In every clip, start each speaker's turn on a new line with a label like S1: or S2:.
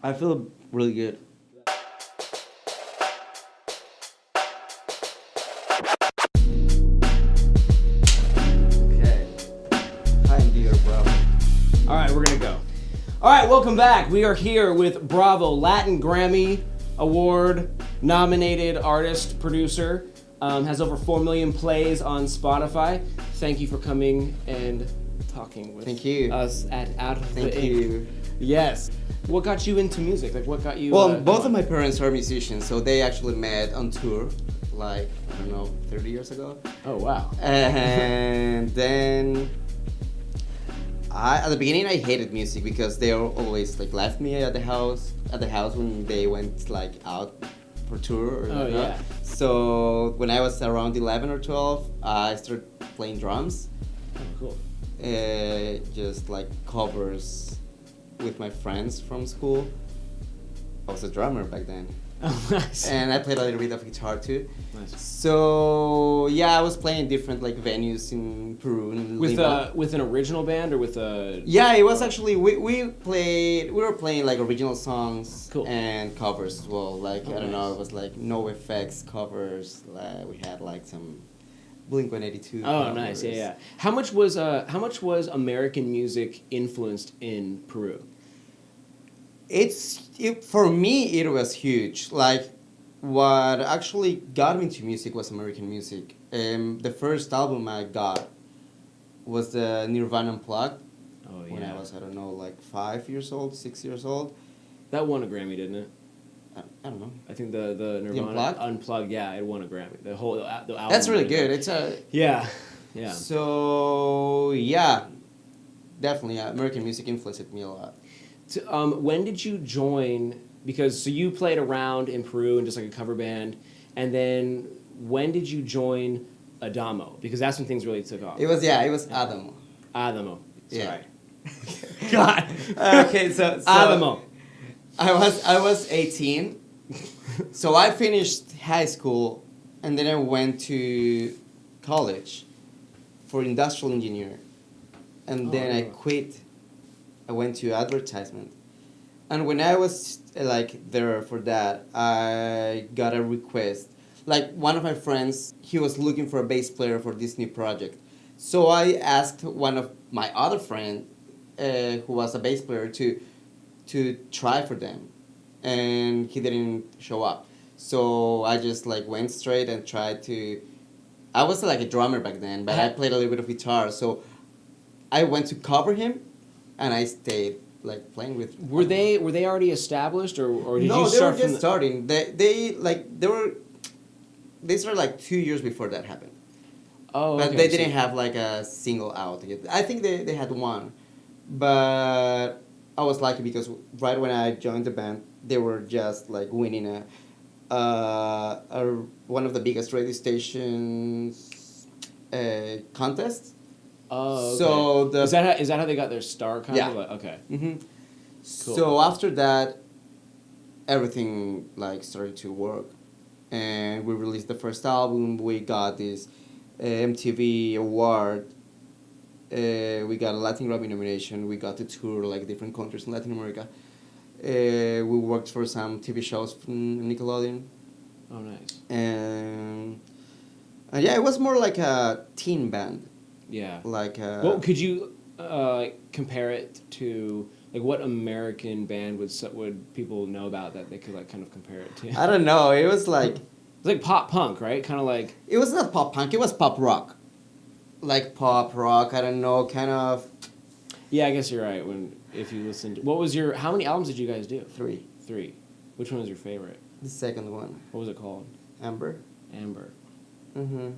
S1: I feel really good. Okay. Hi, dear Bravo.
S2: All right, we're gonna go. All right, welcome back. We are here with Bravvo, Latin Grammy Award nominated artist, producer. Has over 4 million plays on Spotify. Thank you for coming and talking with
S1: Thank you.
S2: us at Out of
S1: Thank
S2: the Ink.
S1: you.
S2: Yes. What got you into music? Like, what got you?
S1: Well, both of my parents are musicians, so they actually met on tour, like, I don't know, 30 years ago.
S2: Oh wow.
S1: And then at the beginning I hated music because they always like left me at the house when they went like out for tour or
S2: Oh yeah.
S1: So when I was around 11 or 12, I started playing drums.
S2: Oh cool.
S1: Just like covers with my friends from school. I was a drummer back then.
S2: Oh nice.
S1: And I played a little bit of guitar too.
S2: Nice.
S1: So yeah, I was playing different like venues in Peru. In Lima.
S2: With an original band or with a?
S1: Yeah, it was actually we were playing like original songs
S2: Cool.
S1: and covers as well. Like
S2: Oh,
S1: I don't know,
S2: nice.
S1: it was like no effects covers. We had like some Blink-182.
S2: Oh,
S1: covers.
S2: nice. Yeah, yeah. How much was American music influenced in Peru?
S1: For me it was huge. Like what actually got me into music was American music. The first album I got was the Nirvana Unplugged.
S2: Oh yeah.
S1: When I was, I don't know, like 5 years old, 6 years old.
S2: That won a Grammy, didn't it?
S1: I don't know.
S2: I think the Nirvana
S1: Unplugged?
S2: Unplugged, yeah, it won a Grammy. The album.
S1: That's really
S2: did.
S1: good. It's a
S2: Yeah, yeah.
S1: So yeah, definitely American music influenced me a lot.
S2: When did you join? Because so you played around in Peru in just like a cover band, and then when did you join ADAMMO? Because that's when things really took off.
S1: It was ADAMMO.
S2: ADAMMO.
S1: Yeah.
S2: Sorry. God.
S1: Okay, so
S2: ADAMMO.
S1: I was 18, so I finished high school, and then I went to college for industrial engineer, and then I quit. I went to advertisement, and when I was like there for that, I got a request. Like one of my friends, he was looking for a bass player for this new project, so I asked one of my other friend, who was a bass player, to try for them, and he didn't show up. So I just like went straight and tried to. I was like a drummer back then, but I played a little bit of guitar. So I went to cover him, and I stayed like playing with.
S2: Were they already established or did
S1: No,
S2: you
S1: they
S2: start
S1: were
S2: from
S1: just starting. They started like 2 years before that happened.
S2: Oh,
S1: But
S2: okay,
S1: they
S2: so-
S1: didn't have like a single out yet. I think they had one, but I was lucky because right when I joined the band, they were just like winning one of the biggest radio stations contests.
S2: Oh, okay.
S1: So
S2: is that how they got their start? Kind
S1: Yeah.
S2: of? Like, okay.
S1: Mm-hmm.
S2: Cool.
S1: So after that, everything like started to work, and we released the first album. We got this MTV Award. We got a Latin Grammy nomination. We got to tour like different countries in Latin America. We worked for some TV shows from Nickelodeon.
S2: Oh, nice.
S1: And yeah, it was more like a teen band.
S2: Yeah.
S1: Like
S2: Well, could you compare it to like what American band would people know about that they could like kind of compare it to?
S1: I don't know. It was like
S2: It's like pop punk, right? Kind of like.
S1: it was not pop punk. It was pop rock. Like pop rock. I don't know. Kind of
S2: Yeah, I guess you're right. If you listened, how many albums did you guys do?
S1: 3.
S2: 3. Which one was your favorite?
S1: The second one,
S2: What was it called?
S1: Amber.
S2: Amber.
S1: Mm-hmm.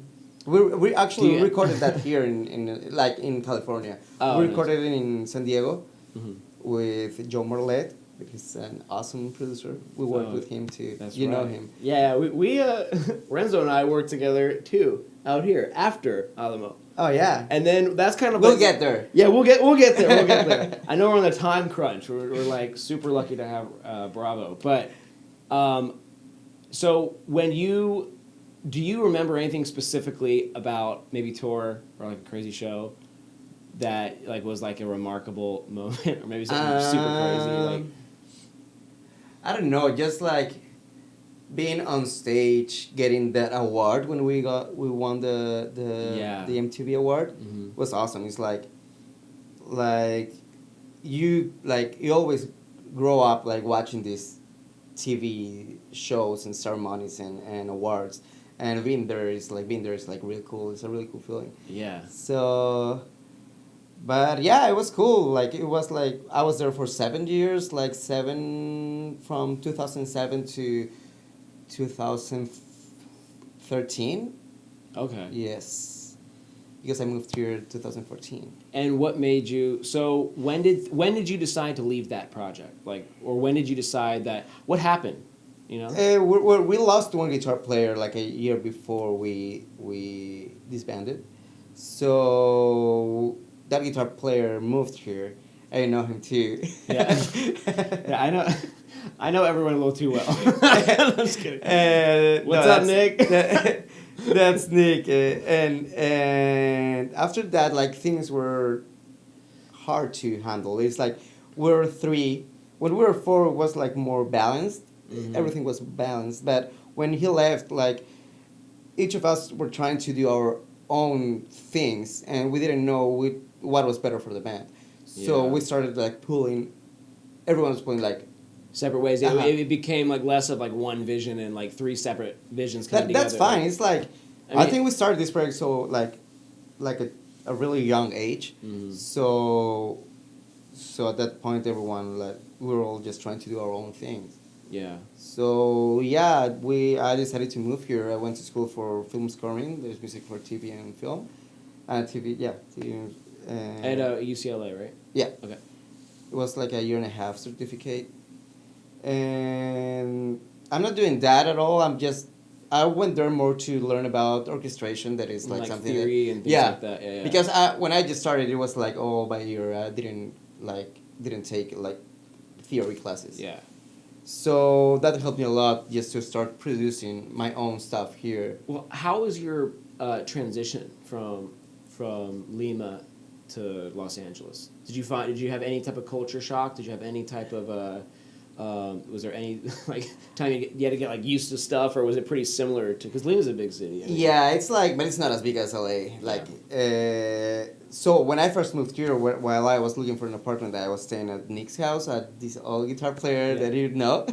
S1: We actually
S2: Do you-
S1: recorded that here in California.
S2: Oh,
S1: We
S2: nice.
S1: recorded it in San Diego
S2: Mm-hmm.
S1: with Joe Marlette. He's an awesome producer. We worked
S2: Oh,
S1: with him too.
S2: That's
S1: You know
S2: right.
S1: him.
S2: Yeah, we Renzo and I worked together too out here after ADAMMO,
S1: Oh yeah.
S2: and then that's kind of
S1: We'll
S2: like,
S1: get there.
S2: Yeah, we'll get there. We'll get there. I know we're on the time crunch. We're like super lucky to have Bravvo, but so do you remember anything specifically about maybe tour or like a crazy show that like was like a remarkable moment or maybe something super crazy like?
S1: I don't know, just like being on stage, getting that award when we won the MTV Award was awesome. It's like you always grow up like watching these TV shows and ceremonies and awards, and being there is like really cool. It's a really cool feeling.
S2: Yeah.
S1: So, but yeah, it was cool. Like it was like I was there for 7 years, like from 2007 to 2013.
S2: Okay.
S1: Yes, because I moved here in 2014.
S2: And what made you? So when did you decide to leave that project? Like, or when did you decide that? What happened? You know.
S1: We lost one guitar player like a year before we disbanded. So that guitar player moved here. I know him too.
S2: Yeah. Yeah, I know everyone a little too well. I'm just kidding. What's up, Nick?
S1: That's Nick. And after that, like things were hard to handle. It's like we were three. When we were four, it was like more balanced. Mm-hmm. Everything was balanced. But when he left, like each of us were trying to do our own things, and we didn't know what was better for the band. So we started like pulling. Everyone was pulling like
S2: separate ways. It became like less of like one vision and like three separate visions coming together.
S1: That's fine. It's like I think we started this project so like a really young age. Mm-hmm. So at that point, everyone like we were all just trying to do our own things.
S2: Yeah.
S1: So yeah, I decided to move here. I went to school for film scoring. There's music for TV and film, TV. Yeah, TV.
S2: At UCLA, right?
S1: Yeah.
S2: Okay.
S1: It was like a 1.5 year certificate, and I'm not doing that at all. I went there more to learn about orchestration. That is like something
S2: theory and things like that. Yeah.
S1: Because when I just started, it was like by year. I didn't take like theory classes.
S2: Yeah.
S1: So that helped me a lot just to start producing my own stuff here.
S2: Well, how was your transition from Lima to Los Angeles? Did you have any type of culture shock? Did you have any type of was there any like time you had to get like used to stuff, or was it pretty similar to, because Lima's a big city? I mean.
S1: Yeah, it's like, but it's not as big as LA. Like, so when I first moved here, while I was looking for an apartment, I was staying at Nick's house, at this old guitar player that you know.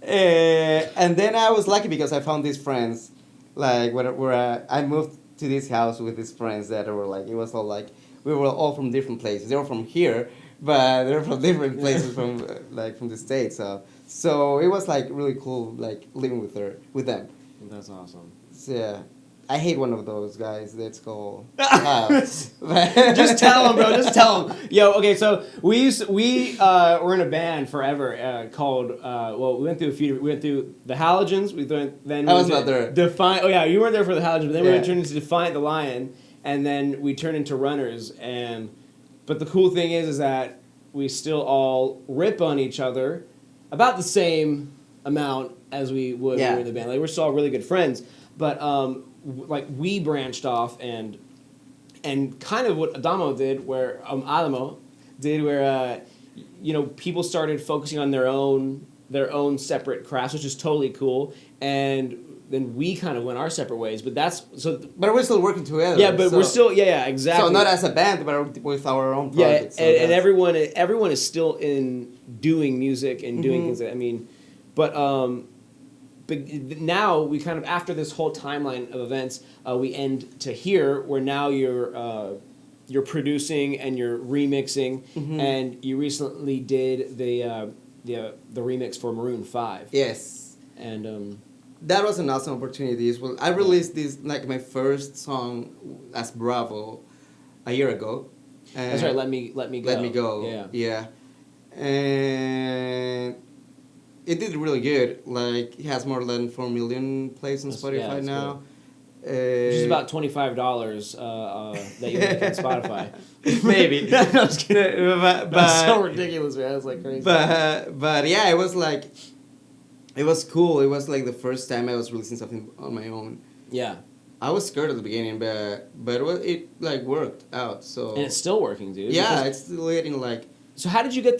S1: And then I was lucky because I found these friends, like where I moved to this house with these friends that were like, it was all like, we were all from different places. They were from here, but they're from different places from the States. So it was like really cool, like living with them.
S2: That's awesome.
S1: So, yeah. I hate one of those guys that's called
S2: Just tell him, bro. Just tell him. Yo, okay, so we were in a band forever called, we went through the Halogens.
S1: I was not there.
S2: Defiant. Oh, yeah, you weren't there for the Halogens, but then we turned into Defiant the Lion, and then we turned into Runners. But the cool thing is that we still all rip on each other about the same amount as we would when we were in the band. Like, we're still all really good friends, but like we branched off and kind of what ADAMMO did, where people started focusing on their own separate crafts, which is totally cool, and then we kind of went our separate ways. But
S1: but we're still working together.
S2: Yeah, but we're still exactly.
S1: So not as a band, but with our own projects.
S2: Yeah, and everyone is still in doing music and doing things. I mean, but now we kind of, after this whole timeline of events, we end to here, where now you're producing and you're remixing, and you recently did the remix for Maroon 5.
S1: Yes.
S2: And
S1: that was an awesome opportunity as well. I released this, like my first song as Bravvo a year ago.
S2: That's right. Let me go.
S1: Let me go. Yeah. And it did really good. Like, it has more than 4 million plays on Spotify now.
S2: Which is about $25 that you make on Spotify.
S1: Maybe.
S2: No, I'm just kidding. That's so ridiculous, man. It's like crazy.
S1: But yeah, it was like, it was cool. It was like the first time I was releasing something on my own. Yeah. I was scared at the beginning, but it like worked out. So.
S2: And it's still working, dude.
S1: Yeah, it's still getting like.
S2: So how did you get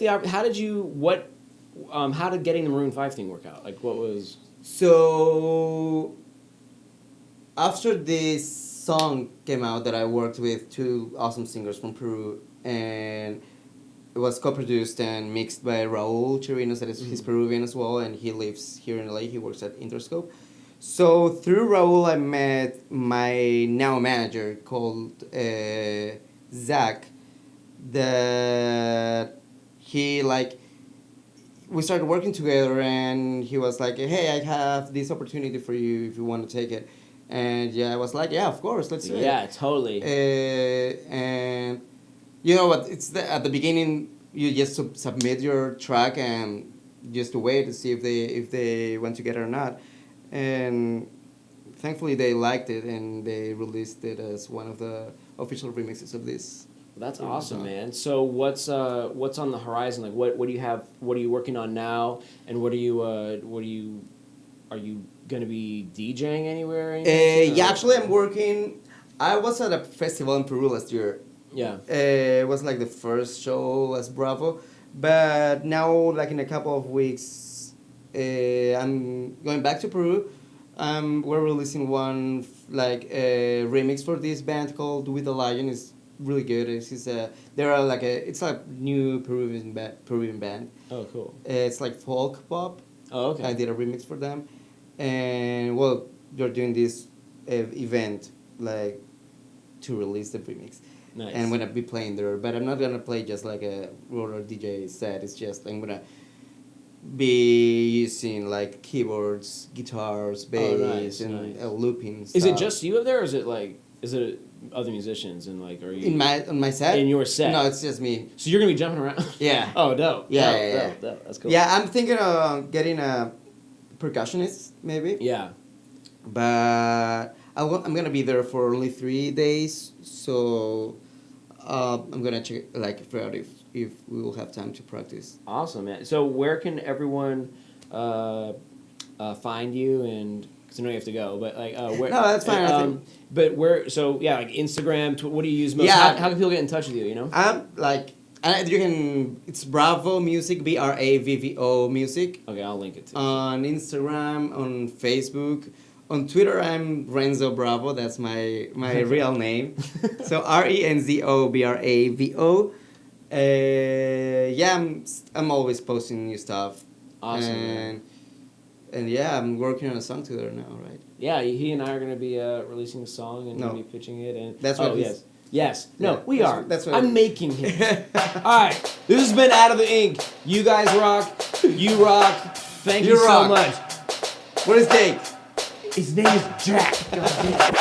S2: how did getting the Maroon 5 thing work out? Like, what was...
S1: So after this song came out that I worked with two awesome singers from Peru, and it was co-produced and mixed by Raul Chirinos, that is he's Peruvian as well, and he lives here in LA. He works at Interscope. So through Raul, I met my now manager called Zach. That he like, we started working together, and he was like, "Hey, I have this opportunity for you if you want to take it." And yeah, I was like, "Yeah, of course, let's do it."
S2: Yeah, totally.
S1: And you know what? At the beginning, you just submit your track and just wait to see if they went together or not. And thankfully, they liked it, and they released it as one of the official remixes of this.
S2: That's awesome, man. So what's on the horizon? Like, what do you have? What are you working on now? And are you gonna be DJing anywhere?
S1: Yeah, actually, I'm working. I was at a festival in Peru last year.
S2: Yeah.
S1: It was like the first show as Bravvo, but now, like in a couple of weeks, I'm going back to Peru. We're releasing one remix for this band called With the Lion. It's really good. It's a new Peruvian band.
S2: Oh, cool.
S1: It's like folk pop.
S2: Oh, okay.
S1: I did a remix for them, and well, you're doing this event like to release the remix.
S2: Nice.
S1: And I'm gonna be playing there, but I'm not gonna play just like a roller DJ set. It's just I'm gonna be using like keyboards, guitars, bass, and looping stuff.
S2: Is it just you up there, or is it other musicians, and like, are you
S1: on my set?
S2: in your set?
S1: No, it's just me.
S2: So you're gonna be jumping around?
S1: Yeah.
S2: Oh, dope.
S1: Yeah.
S2: Dope. That's cool.
S1: Yeah, I'm thinking of getting a percussionist maybe.
S2: Yeah.
S1: But I'm gonna be there for only 3 days, so I'm gonna figure out if we will have time to practice.
S2: Awesome, man. So where can everyone find you? And because I know you have to go, but like where?
S1: No, that's fine. I think.
S2: But where? So yeah, like Instagram. What do you use most?
S1: Yeah.
S2: How can people get in touch with you? You know.
S1: You can. It's Bravvo Music, Bravvo Music.
S2: Okay, I'll link it to
S1: on Instagram, on Facebook. On Twitter, I'm Renzo Bravo. That's my real name. So Renzo Bravo. Yeah, I'm always posting new stuff.
S2: Awesome.
S1: And yeah, I'm working on a song together now, right?
S2: Yeah, he and I are going to be releasing a song and we'll be pitching it. And
S1: that's what.
S2: Yes. No, we are.
S1: That's what
S2: I'm making him. All right. This has been Out of the Ink. You guys rock. You rock. Thank you so much.
S1: What is Jake?
S2: His name is Jack. God damn.